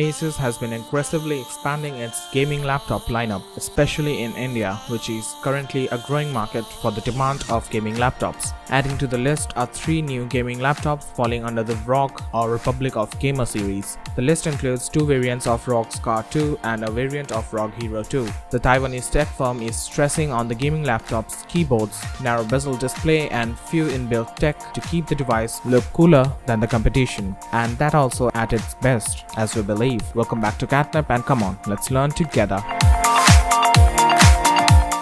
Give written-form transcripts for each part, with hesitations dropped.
ASUS has been aggressively expanding its gaming laptop lineup, especially in India, which is currently a growing market for the demand of gaming laptops. Adding to the list are 3 new gaming laptops falling under the ROG or Republic of Gamer series. The list includes 2 variants of ROG Scar 2 and a variant of ROG Hero 2. The Taiwanese tech firm is stressing on the gaming laptop's keyboards, narrow bezel display and few inbuilt tech to keep the device look cooler than the competition, and that also at its best, as we believe. Welcome back to QatNip, and come on, let's learn together.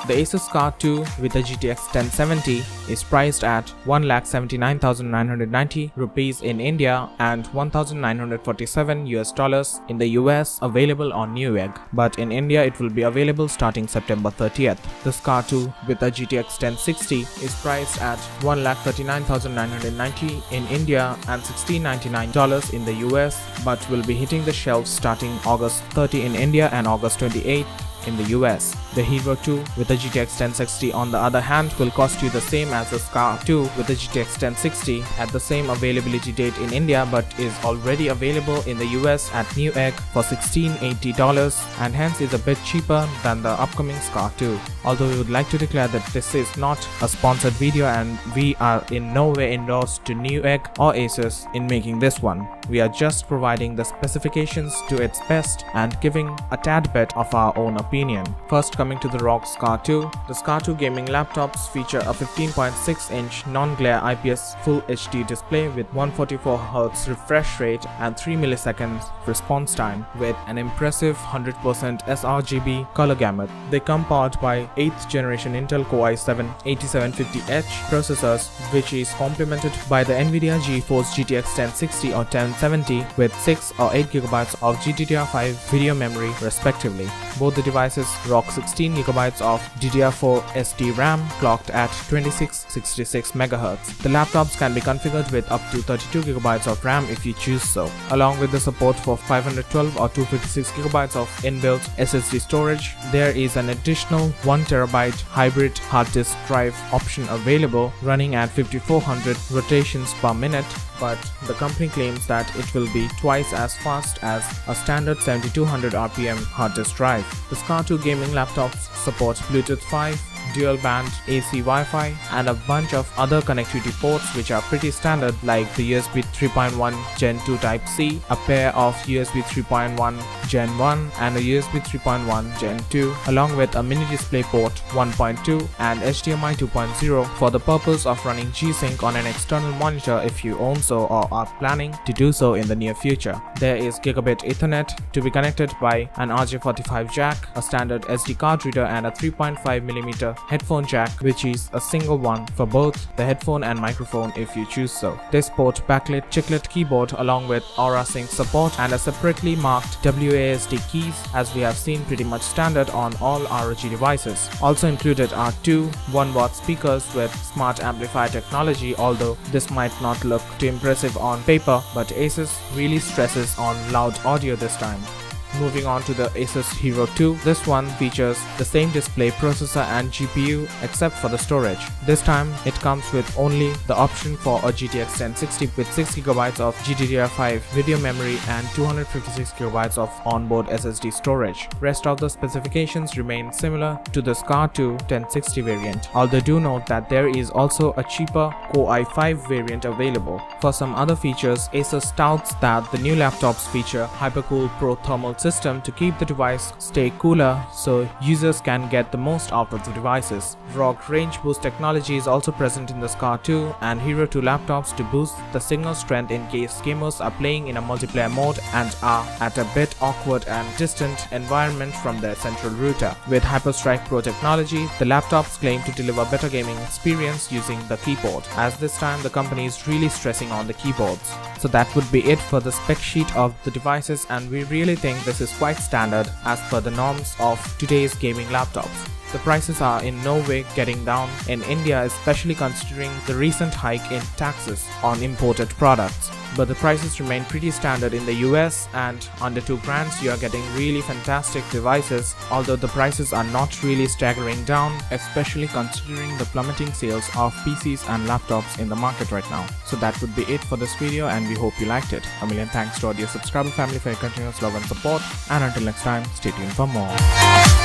The ASUS Scar 2 with a GTX 1070 is priced at 1,79,990 rupees in India and $1,947 in the US, available on Newegg, but in India it will be available starting September 30th. The Scar 2 with a GTX 1060 is priced at 1,39,990 in India and $1,699 in the US, but will be hitting the shelves starting August 30 in India and August 28 in the US. The Hero 2 with a GTX 1060 on the other hand will cost you the same as the Scar 2 with the GTX 1060 at the same availability date in India, but is already available in the US at Newegg for $1,680 and hence is a bit cheaper than the upcoming Scar 2. Although we would like to declare that this is not a sponsored video and we are in no way endorsed to Newegg or ASUS in making this one. We are just providing the specifications to its best and giving a tad bit of our own opinion. First, coming to the ROG Scar 2. The Scar 2 gaming laptops feature a 15.6-inch non-glare IPS Full HD display with 144Hz refresh rate and 3 milliseconds response time with an impressive 100% sRGB color gamut. They come powered by 8th generation Intel Core i7-8750H processors, which is complemented by the NVIDIA GeForce GTX 1060 or 1070 with 6 or 8 GB of GDDR5 video memory respectively. Both the devices rock 16 GB of DDR4 SD RAM clocked at 2666 MHz. The laptops can be configured with up to 32 GB of RAM if you choose so, along with the support for 512 or 256 GB of inbuilt SSD storage. There is an additional 1 TB hybrid hard disk drive option available, running at 5400 rotations per minute, but the company claims that it will be twice as fast as a standard 7200 RPM hard disk drive. The Scar 2 gaming laptops support Bluetooth 5, dual band AC Wi-Fi and a bunch of other connectivity ports which are pretty standard, like the USB 3.1 Gen 2 Type-C, a pair of USB 3.1 Gen 1 and a USB 3.1 Gen 2, along with a mini display port 1.2 and HDMI 2.0 for the purpose of running G-Sync on an external monitor if you own so or are planning to do so in the near future. There is Gigabit Ethernet to be connected by an RJ45 jack, a standard SD card reader and a 3.5mm headphone jack, which is a single one for both the headphone and microphone if you choose so. They sport backlit chiclet keyboard along with Aura Sync support and a separately marked WASD keys, as we have seen pretty much standard on all ROG devices. Also included are 2 1-watt speakers with smart amplifier technology, although this might not look too impressive on paper, but ASUS really stresses on loud audio this time. Moving on to the ASUS Hero 2, this one features the same display, processor and GPU except for the storage. This time it comes with only the option for a GTX 1060 with 6 GB of GDDR5 video memory and 256 GB of onboard SSD storage. Rest of the specifications remain similar to the Scar 2 1060 variant, although do note that there is also a cheaper Core i5 variant available. For some other features, ASUS touts that the new laptops feature Hypercool Pro thermal system to keep the device stay cooler so users can get the most out of the devices. ROG range boost technology is also present in the Scar 2 and Hero 2 laptops to boost the signal strength in case gamers are playing in a multiplayer mode and are at a bit awkward and distant environment from their central router. With Hyperstrike Pro technology, the laptops claim to deliver better gaming experience using the keyboard, as this time the company is really stressing on the keyboards. So that would be it for the spec sheet of the devices, and we really think this is quite standard as per the norms of today's gaming laptops. the prices are in no way getting down in India, especially considering the recent hike in taxes on imported products. But the prices remain pretty standard in the US, and under $2,000 you are getting really fantastic devices, although the prices are not really staggering down, especially considering the plummeting sales of PCs and laptops in the market right now. So that would be it for this video, and we hope you liked it. A million thanks to our dear subscriber family for your continuous love and support, and until next time, stay tuned for more.